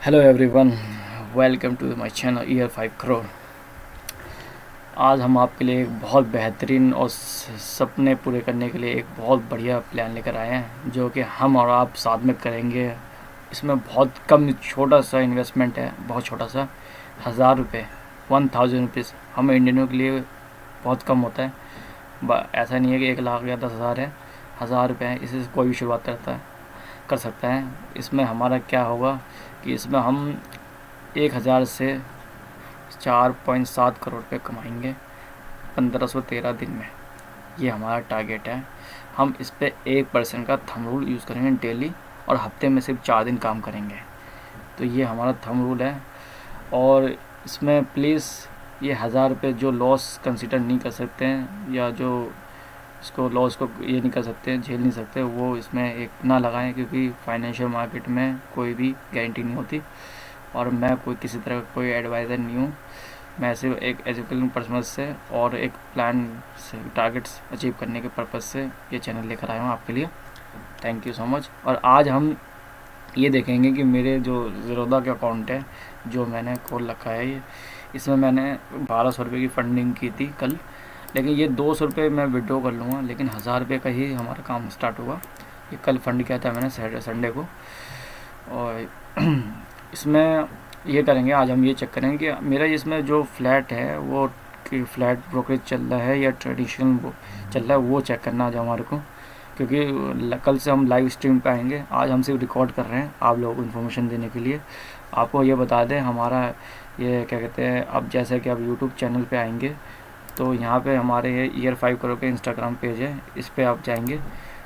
Hello everyone, welcome to my channel year 5 crore. आज हम आपके लिए एक बहुत बेहतरीन और सपने पूरे करने के लिए एक बहुत बढ़िया प्लान लेकर आए हैं, जो कि हम और आप साथ में करेंगे। इसमें बहुत कम छोटा सा इन्वेस्टमेंट है, बहुत छोटा सा, 1000 रुपये, 1000 रुपीज़। हम इंडियनों के लिए बहुत कम होता है। ऐसा नहीं है कि 1 लाख या 10,000 है, 1000 रुपये है। इससे कोई भी शुरुआत कर सकता है। इसमें हमारा क्या होगा कि इसमें हम 1000 से 4.7 करोड़ रुपये कमाएंगे 1513 दिन में। ये हमारा टारगेट है। हम इस पर 1% का थंब रूल यूज़ करेंगे डेली, और हफ्ते में सिर्फ 4 दिन काम करेंगे। तो ये हमारा थंब रूल है। और इसमें प्लीज़ ये 1000 रुपये जो लॉस कंसिडर नहीं कर सकते हैं, या जो इसको लॉस को ये नहीं कर सकते, झेल नहीं सकते, वो इसमें एक ना लगाएं, क्योंकि फाइनेंशियल मार्केट में कोई भी गारंटी नहीं होती। और मैं कोई किसी तरह का कोई एडवाइज़र नहीं हूँ। मैं सिर्फ एक एजुकेशन पर्पज़ से और एक प्लान से टारगेट्स अचीव करने के पर्पज़ से ये चैनल लेकर आया हूँ आपके लिए। Thank you so much. और आज हम ये देखेंगे कि मेरे जो ज़ीरोधा का अकाउंट है, जो मैंने खोल रखा है, ये इसमें मैंने 1200 रुपये की फंडिंग की थी कल। लेकिन ये 200 रुपये मैं विड्रॉ कर लूँगा, लेकिन 1000 रुपये का ही हमारा काम स्टार्ट होगा। ये कल फंड किया था मैंने संडे को। और इसमें ये करेंगे, आज हम ये चेक करेंगे कि मेरा इसमें जो फ्लैट है वो कि फ्लैट ब्रोकरेज चल रहा है या ट्रेडिशनल चल रहा है, वो चेक करना आज हमारे को। क्योंकि कल से हम लाइव स्ट्रीम पे आएंगे, आज हम सिर्फ रिकॉर्ड कर रहे हैं आप लोगों को इन्फॉर्मेशन देने के लिए। आपको ये बता दें, हमारा ये क्या कहते हैं, अब जैसे कि आप यूट्यूब चैनल पे आएंगे तो यहाँ पे हमारे ये ईयर 5 करोड़ के इंस्टाग्राम पेज है, इस पर आप जाएंगे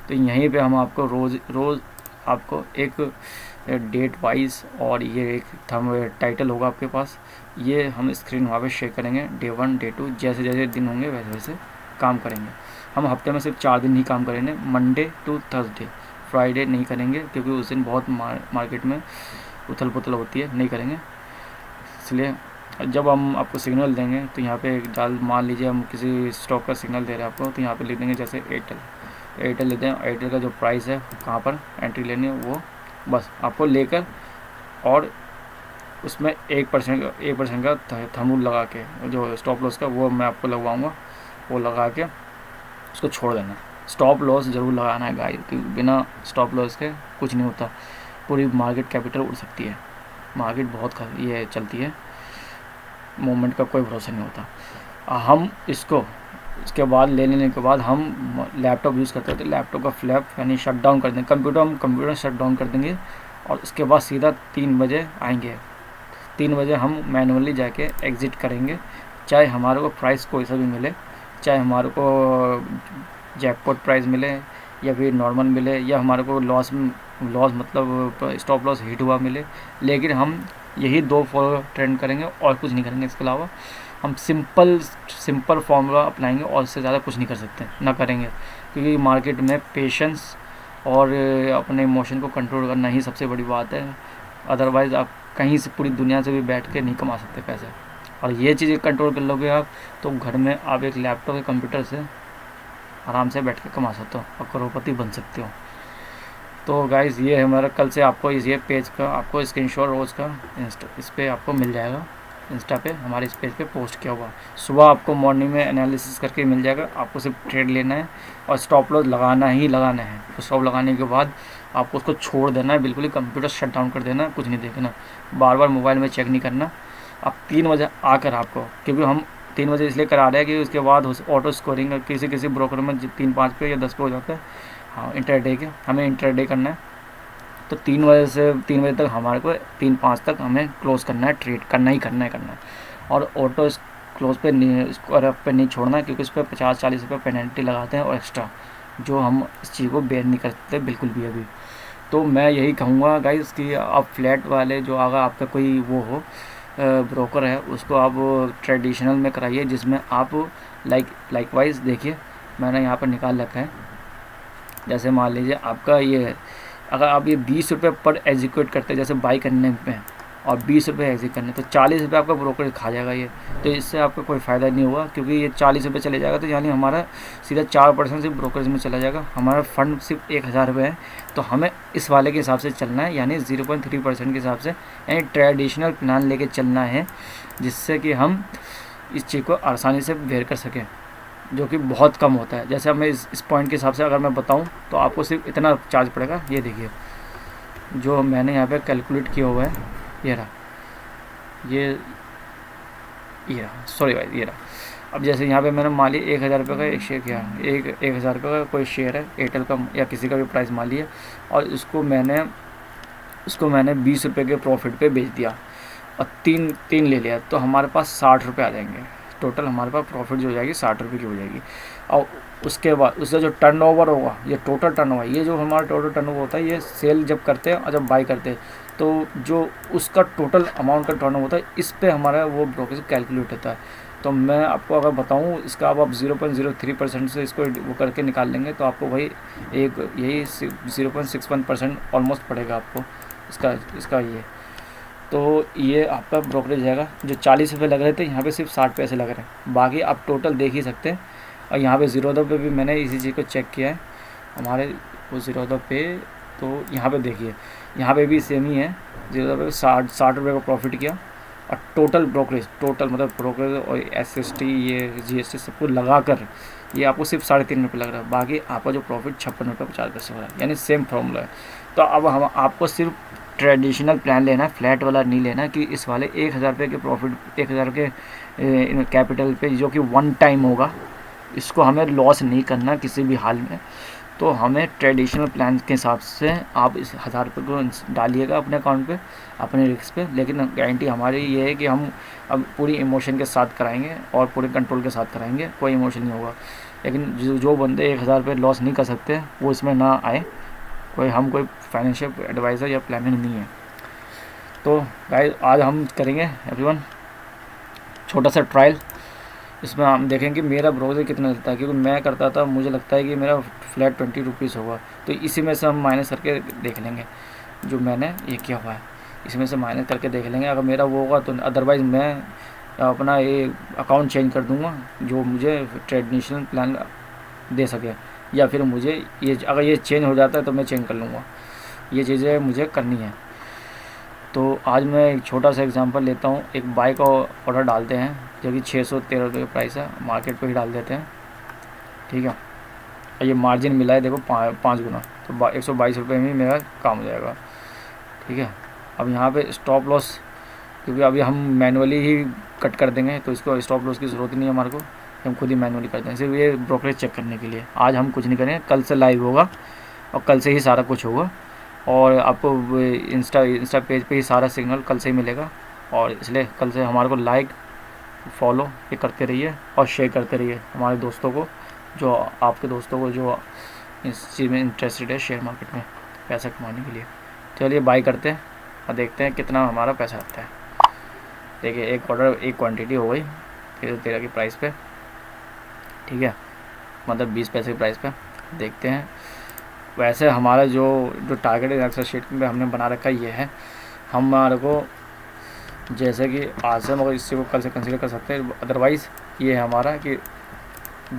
तो यहीं पे हम आपको रोज़ रोज़ आपको एक डेट वाइज और ये एक थंब टाइटल होगा आपके पास, ये हम स्क्रीन वहाँ पे शेयर करेंगे। डे 1 डे 2 जैसे जैसे दिन होंगे वैसे वैसे काम करेंगे। हम हफ्ते में सिर्फ 4 दिन ही काम करेंगे, मंडे टू थर्सडे। फ्राइडे नहीं करेंगे क्योंकि उस दिन बहुत मार्केट में उथल पुथल होती है, नहीं करेंगे। इसलिए जब हम आपको सिग्नल देंगे तो यहाँ पे डाल, मान लीजिए हम किसी स्टॉक का सिग्नल दे रहे हैं आपको, तो यहाँ पे लिख देंगे जैसे एयरटेल लेते हैं। एयरटेल का जो प्राइस है कहाँ पर एंट्री लेनी है, वो बस आपको लेकर, और उसमें 1% का थंब रूल लगा के, जो स्टॉप लॉस का वो मैं आपको लगवाऊंगा, वो लगा के उसको छोड़ देना। स्टॉप लॉस ज़रूर लगाना है गाइस, क्योंकि बिना स्टॉप लॉस के कुछ नहीं होता। पूरी मार्केट कैपिटल उड़ सकती है। मार्केट बहुत ये चलती है, मूवमेंट का कोई भरोसा नहीं होता। हम इसके बाद ले लेने के बाद हम लैपटॉप यूज़ करते हैं, तो लैपटॉप का फ्लैप यानी शट डाउन कर देंगे। कंप्यूटर शट डाउन कर देंगे, और उसके बाद सीधा 3 बजे आएंगे। 3 बजे हम मैनुअली जाके एग्ज़िट करेंगे, चाहे हमारे को प्राइस कोई सा भी मिले, चाहे हमारे को जैकपॉट प्राइस मिले या फिर नॉर्मल मिले, या हमारे को लॉस मतलब स्टॉप लॉस हिट हुआ मिले। लेकिन हम यही 2 फॉलो ट्रेंड करेंगे और कुछ नहीं करेंगे। इसके अलावा हम सिंपल फार्मूला अपनाएंगे, और इससे ज़्यादा कुछ नहीं कर सकते, ना करेंगे। क्योंकि मार्केट में पेशेंस और अपने इमोशन को कंट्रोल करना ही सबसे बड़ी बात है। अदरवाइज़ आप कहीं से, पूरी दुनिया से भी बैठ के नहीं कमा सकते पैसे। और ये चीज़ें कंट्रोल कर लोगे आप, तो घर में आप एक लैपटॉप या कंप्यूटर से आराम से बैठ के कमा सकते हो और करोड़पति बन सकते हो। तो गाइज़, ये है हमारा कल से आपको ये पेज का आपको स्क्रीनशॉट रोज़ का इस पर आपको मिल जाएगा। इंस्टा पे हमारे इस पेज पे पोस्ट किया हुआ। सुबह आपको मॉर्निंग में एनालिसिस करके मिल जाएगा। आपको सिर्फ ट्रेड लेना है और स्टॉप लॉस लगाना ही लगाना है। तो स्टॉप लगाने के बाद आपको उसको छोड़ देना है, बिल्कुल ही कंप्यूटर शट डाउन कर देना, कुछ नहीं देखना, बार बार मोबाइल में चेक नहीं करना। अब 3 बजे आकर आपको, क्योंकि हम 3 बजे इसलिए करा रहे हैं कि उसके बाद ऑटो स्कोरिंग किसी ब्रोकर में 3-5 पे या 10 पे हो जाता है। हाँ, इंटरडे के हमें इंटरडे करना है, तो 3 बजे से 3 बजे तक हमारे को 3-5 तक हमें क्लोज़ करना है, ट्रेड करना है। और ऑटो क्लोज पे नहीं, स्क्वायर पे नहीं छोड़ना है, क्योंकि उस पर 50-40 रुपये पेनल्टी लगाते हैं और एक्स्ट्रा, जो हम इस चीज़ को बेयर नहीं करते बिल्कुल भी अभी। तो मैं यही कहूँगा गाइस कि आप फ्लैट वाले, जो अगर आपका कोई वो हो ब्रोकर है, उसको आप ट्रेडिशनल में कराइए, जिसमें आप लाइकवाइज देखिए, मैंने यहाँ पर निकाल रखा है। जैसे मान लीजिए आपका ये, अगर आप ये 20 रुपये पर एग्जीक्यूट करते हैं, जैसे बाई करने पे और 20 रुपये एग्जिट करने, तो 40 रुपये आपका ब्रोकरेज खा जाएगा ये। तो इससे आपका कोई फ़ायदा नहीं हुआ, क्योंकि ये 40 रुपये चले जाएगा, तो यानी हमारा सीधा 4% सिर्फ ब्रोकरेज में चला जाएगा। हमारा फ़ंड सिर्फ 1000 रुपये है, तो हमें इस वाले के हिसाब से चलना है, यानी 0.3% के हिसाब से, यानी ट्रेडिशनल प्लान लेके चलना है, जिससे कि हम इस चीज़ को आसानी से बेयर कर सकें, जो कि बहुत कम होता है। जैसे हमें इस पॉइंट के हिसाब से अगर मैं बताऊं तो आपको सिर्फ इतना चार्ज पड़ेगा। ये देखिए जो मैंने यहाँ पे कैलकुलेट किया हुआ है, ये रहा, ये रहा, सॉरी भाई, ये रहा। अब जैसे यहाँ पे मैंने मान लिया 1000 रुपये का एक शेयर किया, 1000 रुपये का कोई शेयर है एयरटेल का या किसी का भी प्राइस मान लिया, और उसको मैंने 20 रुपये के प्रॉफिट पे बेच दिया और तीन ले लिया, तो हमारे पास 60 रुपये आ जाएंगे। टोटल हमारे पास प्रॉफिट जो हो जाएगी 60 रुपये की हो जाएगी। और उसके बाद उसका जो टर्नओवर होगा, ये टोटल टर्नओवर, ये जो हमारा टोटल टर्नओवर होता है, ये सेल जब करते हैं और जब बाई करते हैं, तो जो उसका टोटल अमाउंट का टर्नओवर होता है, इस पे हमारा वो ब्रोकरेज कैलकुलेट होता है। तो मैं आपको अगर बताऊं, इसका अब आप 0.03% से इसको वो करके निकाल लेंगे, तो आपको भाई यही 0.61% ऑलमोस्ट पड़ेगा आपको इसका ये। तो ये आपका ब्रोकरेज जाएगा। जो 40 रुपये लग रहे थे, यहाँ पे सिर्फ 60 पैसे लग रहे हैं, बाकी आप टोटल देख ही सकते हैं। और यहाँ पे ज़ीरोधा पे भी मैंने इसी चीज़ को चेक किया है, हमारे वो ज़ीरोधा पे, तो यहाँ पे देखिए, यहाँ पे भी सेम ही है। ज़ीरोधा पे 60 रुपये का प्रॉफिट किया, और टोटल ब्रोकरेज, मतलब ब्रोकरेज और SST, ये GST सब कुछ लगा कर ये आपको सिर्फ 3.5 रुपये लग रहा है। बाकी आपका जो प्रॉफिट 56 रुपये 50 पैसे हो रहा है, यानी सेम फॉर्मूला है। तो अब हम आपको सिर्फ ट्रेडिशनल प्लान लेना है, फ्लैट वाला नहीं लेना, कि इस वाले 1000 रुपये के प्रॉफिट, 1000 के कैपिटल पे, जो कि वन टाइम होगा, इसको हमें लॉस नहीं करना किसी भी हाल में। तो हमें ट्रेडिशनल प्लान के हिसाब से आप इस 1000 रुपये को डालिएगा अपने अकाउंट पे, अपने रिस्क पे। लेकिन गारंटी हमारी ये है कि हम अब पूरी इमोशन के साथ कराएंगे और पूरे कंट्रोल के साथ कराएंगे, कोई इमोशन नहीं होगा। लेकिन जो बंदे 1000 रुपये लॉस नहीं कर सकते, वो इसमें ना आए। हम कोई फाइनेंशियल एडवाइज़र या प्लानर नहीं है। तो गाइस, आज हम करेंगे एवरीवन छोटा सा ट्रायल। इसमें हम देखेंगे मेरा ब्रोकरेज कितना लगता है, क्योंकि मैं करता था, मुझे लगता है कि मेरा फ्लैट 20 रुपीज़ होगा। तो इसी में से हम माइनस करके देख लेंगे, जो मैंने ये किया हुआ है, इसमें से माइनस करके देख लेंगे। अगर मेरा वो होगा तो, अदरवाइज़ मैं अपना ये अकाउंट चेंज कर दूँगा, जो मुझे ट्रेडिशनल प्लान दे सके, या फिर मुझे ये, अगर ये चेंज हो जाता है तो मैं चेंज कर लूँगा। ये चीज़ें मुझे करनी है। तो आज मैं एक छोटा सा एग्जांपल लेता हूँ। एक बाइक का ऑर्डर डालते हैं, जो कि 613 रुपये का प्राइस है, मार्केट पे ही डाल देते हैं, ठीक है। और ये मार्जिन मिला है, देखो 5 गुना, तो 122 रुपये में मेरा काम हो जाएगा, ठीक है। अब यहाँ पे स्टॉप लॉस, क्योंकि अभी हम मैनुअली ही कट कर देंगे, तो इसको स्टॉप लॉस की ज़रूरत नहीं है हमारे को, हम खुद ही मैनुअली करते हैं, सिर्फ ये ब्रोकरेज चेक करने के लिए। आज हम कुछ नहीं करेंगे, कल से लाइव होगा और कल से ही सारा कुछ होगा, और आपको इंस्टा पेज पे ही सारा सिग्नल कल से ही मिलेगा। और इसलिए कल से हमारे को लाइक, फॉलो ये करते रहिए और शेयर करते रहिए हमारे दोस्तों को, जो आपके दोस्तों को जो इस चीज़ में इंटरेस्टेड है, शेयर मार्केट में पैसा कमाने के लिए। चलिए बाई करते हैं और देखते हैं कितना हमारा पैसा आता है। देखिए, एक ऑर्डर, एक क्वांटिटी हो गई 13 की प्राइस पे, ठीक है, मतलब 20 पैसे की प्राइस पे। देखते हैं। वैसे हमारा जो टारगेट एक्सेल शीट में हमने बना रखा ये है, हमारे को जैसे कि आज से मगर इसी को कल से कंसीडर कर सकते हैं। अदरवाइज़ ये है हमारा कि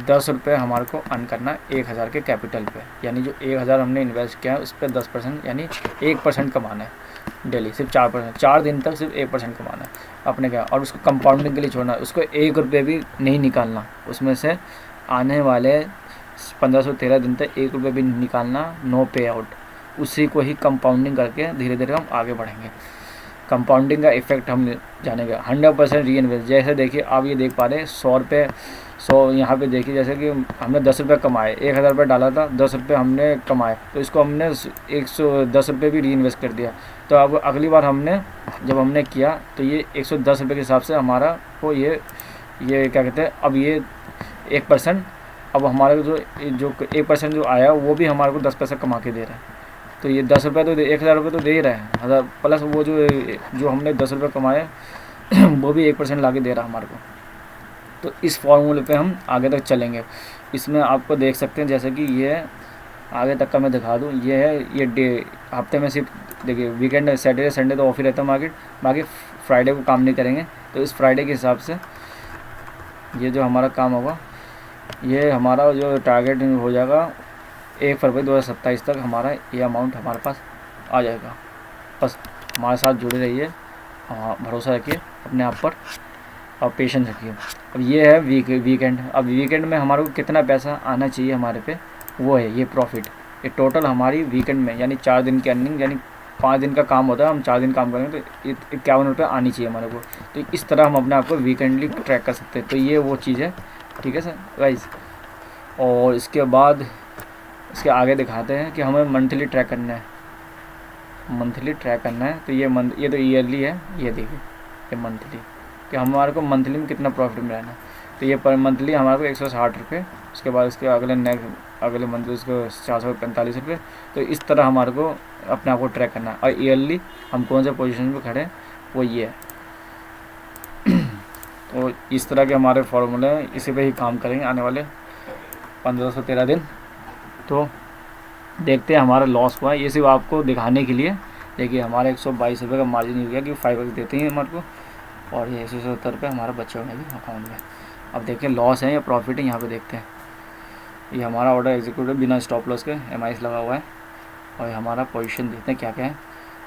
10 रुपये हमारे को अर्न करना 1000 के कैपिटल पे, यानी जो 1000 हमने इन्वेस्ट किया है उस पर 10% यानी 1% कमाना है डेली, सिर्फ 4%, 4 दिन तक सिर्फ 1% कमाना है अपने क्या। और उसको कंपाउंडिंग के लिए छोड़ना है, उसको 1 रुपये भी नहीं निकालना, उसमें से आने वाले 1513 दिन तक 1 रुपये भी निकालना, नो पे आउट। उसी को ही कंपाउंडिंग करके धीरे धीरे हम आगे बढ़ेंगे। कंपाउंडिंग का इफेक्ट हम जानेंगे। 100% री इन्वेस्ट, जैसे देखिए आप ये देख पा रहे हैं 100 रुपये, 100 यहाँ पे देखिए, जैसे कि हमने 10 रुपये कमाए, 1000 रुपये डाला था, 10 रुपये हमने कमाए, तो इसको हमने 110 रुपये भी री इन्वेस्ट कर दिया। तो अब अगली बार जब हमने किया तो ये 110 रुपये के हिसाब से हमारा को ये क्या कहते हैं, अब ये 1%, अब हमारे जो 1% जो आया वो भी हमारे को 10 पैसा कमा के दे रहा है। तो ये 10 रुपये तो 1000 रुपये तो दे ही रहे हैं, 1000 प्लस वो जो हमने 10 रुपये कमाए वो भी 1% ला के दे रहा है हमारे को। तो इस फॉर्मूले पे हम आगे तक चलेंगे। इसमें आपको देख सकते हैं, जैसे कि ये आगे तक का मैं दिखा दूँ, ये है, ये हफ्ते में सिर्फ देखिए वीकेंड सैटरडे संडे तो ऑफ ही रहता है मार्केट, बाकी फ्राइडे को काम नहीं करेंगे। तो इस फ्राइडे के हिसाब से ये जो हमारा काम होगा, ये हमारा जो टारगेट हो जाएगा 1 फरवरी 2027 तक हमारा ये अमाउंट हमारे पास आ जाएगा। बस हमारे साथ जुड़े रहिए, भरोसा रखिए अपने आप पर और पेशेंस रखिए। अब ये है वीकेंड। अब वीकेंड में हमारे को कितना पैसा आना चाहिए हमारे पे, वो है ये प्रॉफिट। ये टोटल हमारी वीकेंड में यानी 4 दिन की अर्निंग, यानी 5 दिन का काम होता है, हम 4 दिन काम करेंगे तो 51 रुपये आनी चाहिए हमारे को। तो इस तरह हम अपने आप को वीकेंडली ट्रैक कर सकते हैं। तो ये वो चीज़ है, ठीक है सर गाइस। और इसके बाद इसके आगे दिखाते हैं कि हमें मंथली ट्रैक करना है, मंथली ट्रैक करना है। तो ये तो ईयरली है, ये देखिए ये मंथली कि हमारे को मंथली में कितना प्रॉफिट मिला है। तो ये पर मंथली हमारे को 160 रुपये, उसके बाद इसके अगले मंथ उसको 445 रुपये। तो इस तरह हमारे को अपने आप को ट्रैक करना है। और ईयरली हम कौन से पोजीशन पे खड़े हैं वो ये है। तो इस तरह के हमारे फॉर्मूले हैं, इसी पे ही काम करेंगे आने वाले 15 से 13 दिन। तो देखते हैं हमारा लॉस हुआ है, ये सिर्फ आपको दिखाने के लिए। देखिए हमारा 122 रुपये का मार्जिन हो गया, क्योंकि 5x देते हैं हमारे को, और ये 170 रुपये हमारा बच्चे होने भी अकाउंट में। अब देखिए लॉस है या प्रॉफिट है, यहाँ पे देखते हैं। ये हमारा ऑर्डर एग्जीक्यूटिव बिना स्टॉप लॉस के MIS लगा हुआ है, और हमारा पोजीशन देखते हैं क्या क्या है।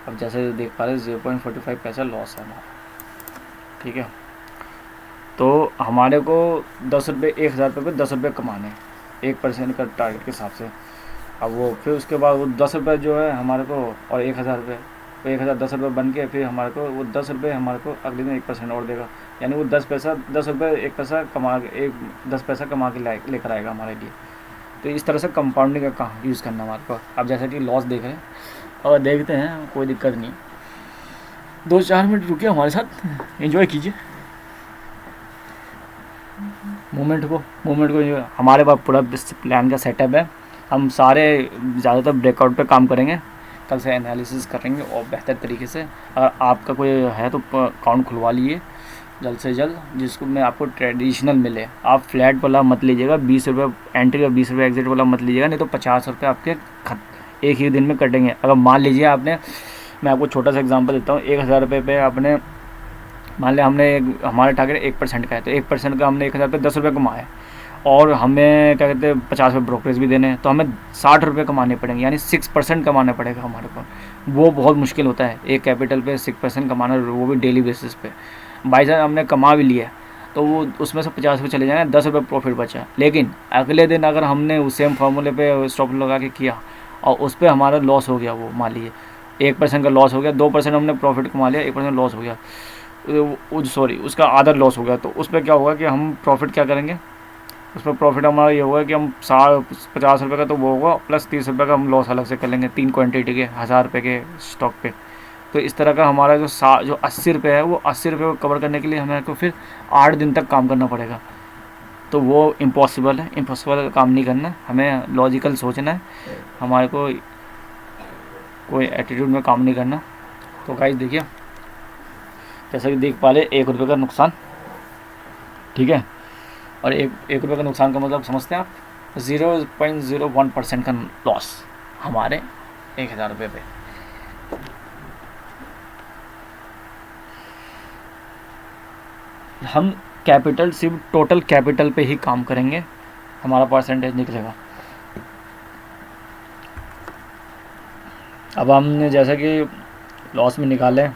अब जैसे देख पा रहे 0.45 पैसा लॉस है हमारा, ठीक है। तो हमारे को 10 रुपये 1000 रुपये पे 10 रुपये कमाने, 1% का टारगेट के हिसाब से। अब वो फिर उसके बाद वो 10 रुपये जो है हमारे को, और 1000 रुपये, तो 1000 10 रुपये बन के फिर हमारे को वो 10 रुपये हमारे को अगले दिन 1% और देगा। यानी वो 10 रुपये 1 पैसा कमा के 10 पैसा कमा के लेकर आएगा हमारे लिए। तो इस तरह से कंपाउंडिंग का काम यूज़ करना हमारे को। अब जैसा कि लॉस देख रहे हैं और देखते हैं, कोई दिक्कत नहीं, 2-4 मिनट रुकिए हमारे साथ, एंजॉय कीजिए मोमेंट को enjoy। हमारे पास पूरा प्लान का सेटअप है। हम सारे ज़्यादातर ब्रेकआउट पे काम करेंगे, कल से एनालिसिस करेंगे और बेहतर तरीके से। अगर आपका कोई है तो अकाउंट खुलवा लीजिए जल्द से जल्द, जिसको में आपको ट्रेडिशनल मिले। आप फ्लैट वाला मत लीजिएगा, 20 रुपये एंट्री और 20 रुपये एग्जिट वाला मत लीजिएगा, नहीं तो 50 रुपये आपके एक ही दिन में कटेंगे। अगर मान लीजिए आपने, मैं आपको छोटा सा एग्जांपल देता हूँ, 1000 रुपये पे आपने, मान लिया हमने हमारा टारगेट 1% का है, तो 1% का हमने 1000 पे 10 रुपये कमाए, और हमें क्या कहते हैं 50 रुपये ब्रोकरेज भी देने हैं, तो हमें 60 रुपये कमाने पड़ेंगे, यानी 6% कमाना पड़ेगा हमारे को। वो बहुत मुश्किल होता है, एक कैपिटल पे 6% कमाना, वो भी डेली बेसिस पे। बाई चांस हमने कमा भी लिया तो वो उसमें से 50 रुपये चले जाएंगे, 10 रुपये प्रॉफिट बचा। लेकिन अगले दिन अगर हमने उस सेम फार्मूले पे स्टॉप लगा के किया और उस पर हमारा लॉस हो गया, वो मान लीजिए 1% का लॉस हो गया, 2% हमने प्रॉफिट कमा लिया, 1% लॉस हो गया, सॉरी उसका आधा लॉस हो गया, तो उस पर क्या होगा कि हम प्रॉफिट क्या करेंगे, उस पर प्रॉफिट हमारा ये होगा कि हम 50 रुपये का तो वो होगा, प्लस 30 रुपये का हम लॉस अलग से कर लेंगे 3 क्वांटिटी के 1000 रुपये के स्टॉक पे। तो इस तरह का हमारा जो 80 रुपये है, वो 80 रुपये को कवर करने के लिए हमें को फिर 8 दिन तक काम करना पड़ेगा। तो वो इम्पॉसिबल है, इम्पॉसिबल काम नहीं करना, हमें लॉजिकल सोचना है, हमारे को कोई एटीट्यूड में काम नहीं करना। तो गाइस देखिए, जैसा कि देख पा रहे 1 रुपये का नुकसान, ठीक है, और एक रुपये का नुकसान का मतलब समझते हैं आप, 0.01% का लॉस हमारे 1000 रुपये पे। हम कैपिटल, सिर्फ टोटल कैपिटल पे ही काम करेंगे, हमारा परसेंटेज निकलेगा। अब हमने जैसा कि लॉस में निकाले,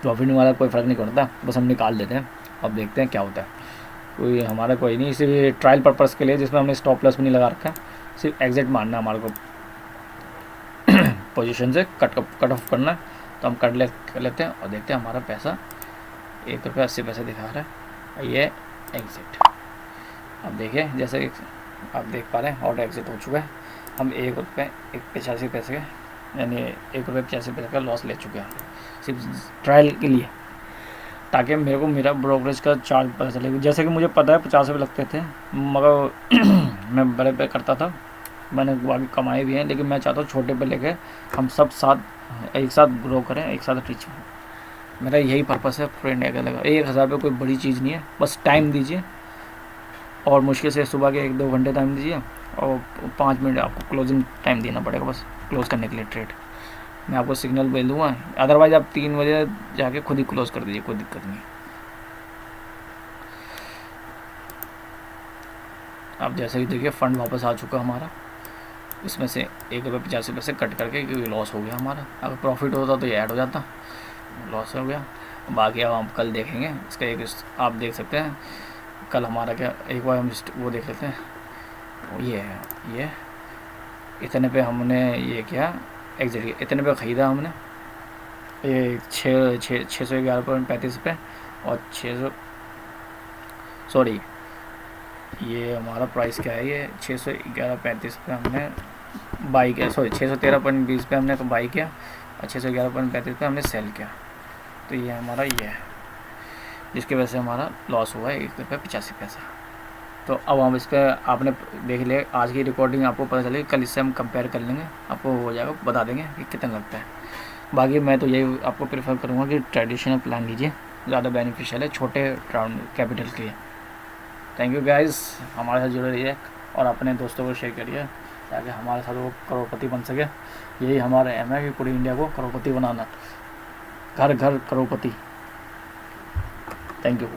प्रॉफिट में वाला कोई फ़र्क नहीं पड़ता, बस हम निकाल देते हैं। अब देखते हैं क्या होता है। कोई हमारा कोई नहीं, सिर्फ ट्रायल पर्पज़ के लिए, जिसमें हमने स्टॉप लॉस भी नहीं लगा रखा है, सिर्फ एग्जिट मारना है हमारे को पोजीशन से कट ऑफ करना है। तो हम कर लेते हैं और देखते हैं हमारा पैसा 1 रुपये 80 पैसे दिखा रहा है, ये एग्ज़िट। अब देखिए जैसे आप देख पा रहे हैं ऑर्डर एग्ज़िट हो चुका है। हम 1 रुपये 85 पैसे यानी 1 रुपये 85 पैसे का लॉस ले चुके हैं, सिर्फ ट्रायल के लिए, ताकि मेरे को मेरा ब्रोकरेज का चार्ज पता चले। जैसे कि मुझे पता है 50 रुपये लगते थे, मगर मैं बड़े पे करता था, मैंने बाकी कमाए भी हैं, लेकिन मैं चाहता हूँ छोटे पे लेके हम सब एक साथ ग्रो करें, एक साथ रीच करें। मेरा यही पर्पस है फ्रेंड। क्या लगा 1000 रुपये कोई बड़ी चीज़ नहीं है, बस टाइम दीजिए, और मुश्किल से सुबह के 1-2 घंटे टाइम दीजिए, और 5 मिनट आपको क्लोजिंग टाइम देना पड़ेगा बस क्लोज़ करने के लिए ट्रेड। मैं आपको सिग्नल भेज दूँगा, अदरवाइज़ आप 3 बजे जाके खुद ही क्लोज़ कर दीजिए, कोई दिक्कत नहीं है। अब जैसे कि देखिए फंड वापस आ चुका हमारा, इसमें से ₹1.85 कट करके, क्योंकि लॉस हो गया हमारा। अगर प्रॉफिट होता तो ये ऐड हो जाता, लॉस हो गया। बाकी अब हम कल देखेंगे इसका एक आप देख सकते हैं कल हमारा क्या, एक बार हम वो देख लेते हैं। ये इतने पे हमने ये किया एग्जैक्टली, इतने पे ख़रीदा हमने ये 611.35 पे, और 600 सॉरी ये हमारा प्राइस क्या है, ये 611.35 पे हमने बाई किया, सॉरी 613.20 पे हमने बाई किया और 611.35 पे हमने सेल किया। तो ये हमारा ये है जिसकी वजह से हमारा लॉस हुआ है ₹1.85। तो अब हम इस पर आपने देख लिया, आज की रिकॉर्डिंग आपको पता चलेगी, कल इससे हम कंपेयर कर लेंगे, आपको हो जाएगा, बता देंगे कि कितना लगता है। बाकी मैं तो यही आपको प्रेफर करूँगा कि ट्रेडिशनल प्लान लीजिए, ज़्यादा बेनिफिशियल है छोटे राउंड कैपिटल के लिए। थैंक यू गाइस, हमारे साथ जुड़े रहिए और अपने दोस्तों को शेयर करिए ताकि हमारे साथ वो करोड़पति बन सके। यही हमारा एम है कि पूरी इंडिया को करोड़पति बनाना, घर घर करोड़पति। Thank you.